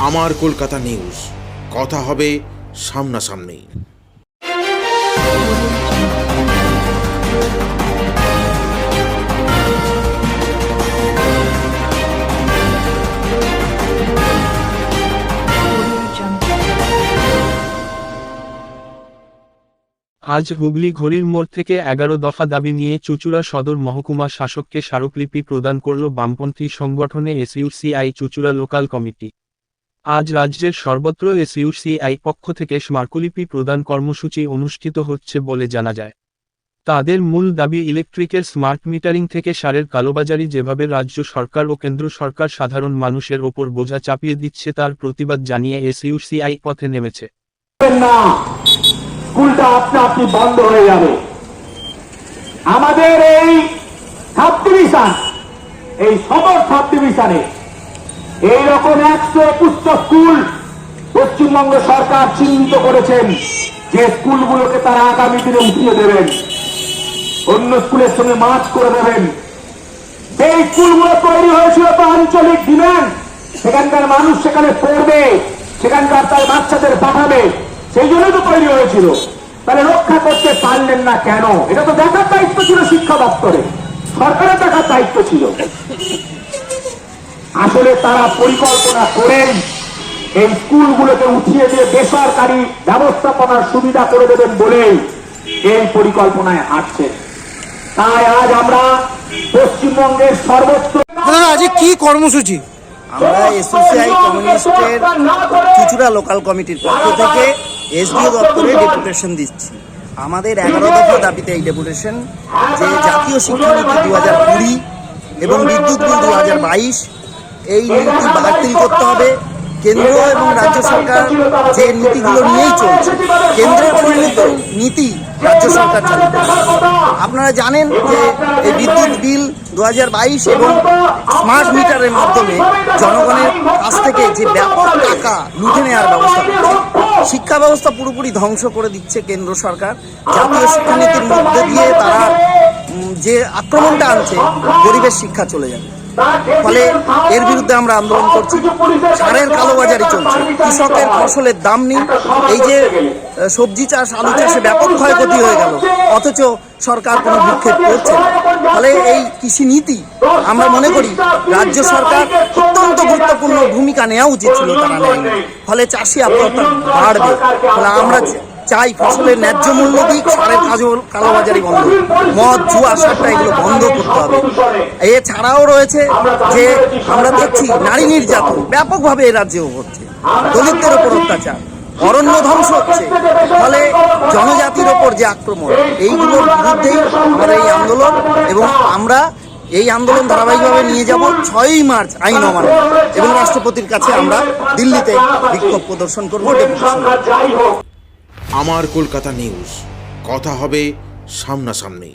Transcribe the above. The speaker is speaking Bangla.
আমার কলকাতা নিউজ, কথা হবে সামনাসামনি। আজ হুগলি ঘড়ির মোড় থেকে 11 দফা দাবি নিয়ে চুঁচুড়া সদর মহকুমা শাসককে স্মারকলিপি প্রদান করল বামপন্থী সংগঠনে এসইউসিআই চুঁচুড়া লোকাল কমিটি। আজ রাজ্যের সর্বত্র এসইউসিআই পক্ষ থেকে স্মারকলিপি প্রদান কর্মসূচি অনুষ্ঠিত হচ্ছে বলে জানা যায়। তাদের মূল দাবি ইলেকট্রিকের স্মার্ট মিটারিং থেকে সারের কালোবাজারি যেভাবে রাজ্য সরকার ও কেন্দ্র সরকার সাধারণ মানুষের ওপর বোঝা চাপিয়ে দিচ্ছে তার প্রতিবাদ জানিয়ে এসইউসিআই পথে নেমেছে। স্কুলটা আপনি বন্ধ হয়ে যাবে। আমাদের এই সাব ডিভিশন, এই সদর সাব ডিভিশনে এইরকম 121টা স্কুল পশ্চিমবঙ্গ সরকার চিহ্নিত করেছেন যে স্কুলগুলোকে তারা আগামী দিনে উঠিয়ে দেবেন, অন্য স্কুলের সঙ্গে মার্চ করে দেবেন। সেই স্কুলগুলো তৈরি হয়েছিল তো আঞ্চলিক ডিমান্ড, সেখানকার মানুষ সেখানে পড়বে, সেখানকার তার বাচ্চাদের পাঠাবে, সেই জন্যই তো তৈরি হয়েছিল। তাহলে রক্ষা করতে পারলেন না কেন? এটা তো দেখার দায়িত্ব ছিল শিক্ষা দপ্তরে, সরকারের দেখার দায়িত্ব ছিল। আসলে তারা পরিকল্পনা করেন এই স্কুলগুলোকে উঠিয়ে দিয়ে বেসরকারি ব্যবস্থাপনার সুবিধা করে দেবেন বলেই এই পরিকল্পনায় আসছে। তাই আজ আমরা পশ্চিমবঙ্গের সর্বত্র আজ কি কর্মসূচি? আমরা এসইউসিআই কমিউনিস্টের চুঁচুড়া লোকাল কমিটির পক্ষ থেকে এসডিও দপ্তরে ডেপুটেশন দিচ্ছি। আমাদের 11 দফা দাবিতে এই ডেপুটেশন যে জাতীয় শিক্ষানীতি 2020 এবং বিদ্যুৎ বিল 2022 এই নীতি বাতিল করতে হবে। কেন্দ্র এবং রাজ্য সরকার যে নীতিগুলো নিয়েই চলছে, কেন্দ্রের পরিণত নীতি রাজ্য সরকার চালিত। আপনারা জানেন যে এই বিদ্যুৎ বিল 2022 এবং স্মার্ট মিটারের মাধ্যমে জনগণের কাছ থেকে যে ব্যাপক টাকা লুটে নেওয়ার ব্যবস্থা করছে, শিক্ষা ব্যবস্থা পুরোপুরি ধ্বংস করে দিচ্ছে কেন্দ্র সরকার। জাতীয় শিক্ষানীতির মধ্যে দিয়ে তারা যে আক্রমণটা আনছে, গরিবের শিক্ষা চলে যাবে। ফলে এর বিরুদ্ধে আমরা আন্দোলন করছি। সারের কালোবাজারি চলছে, কৃষকের ফসলের দাম নেই। এই যে সবজি চাষ, আলু চাষে ব্যাপক ক্ষয়ক্ষতি হয়ে গেল, অথচ সরকার কোনো ভূক্ষেপ করছে না। ফলে এই কৃষি নীতি আমরা মনে করি রাজ্য সরকার অত্যন্ত গুরুত্বপূর্ণ ভূমিকা নেওয়া উচিত ছিল, তারা নেয়নি। ফলে চাষি আত্মহত্যা বাড়বে। ফলে আমরা চাই ফসলের ন্যায্য মূল্য দিক, সারের কালোবাজারি বন্ধ, মদ জুয়া সারটা এগুলো বন্ধ করতে হবে। এছাড়াও রয়েছে যে আমরা দেখছি নারী নির্যাতন ব্যাপকভাবে এ রাজ্যেও হচ্ছে, দলিতদের ওপর অত্যাচার, অরণ্য ধ্বংস হচ্ছে। ফলে জনজাতির ওপর যে আক্রমণ, এইগুলোর বিরুদ্ধেই আমাদের এই আন্দোলন, এবং আমরা এই আন্দোলন ধারাবাহিকভাবে নিয়ে যাব। 6ই মার্চ আইন অমান্য এবং রাষ্ট্রপতির কাছে আমরা দিল্লিতে বিক্ষোভ প্রদর্শন করব। আমার কলকাতা নিউজ, কথা হবে সামনাসামনি।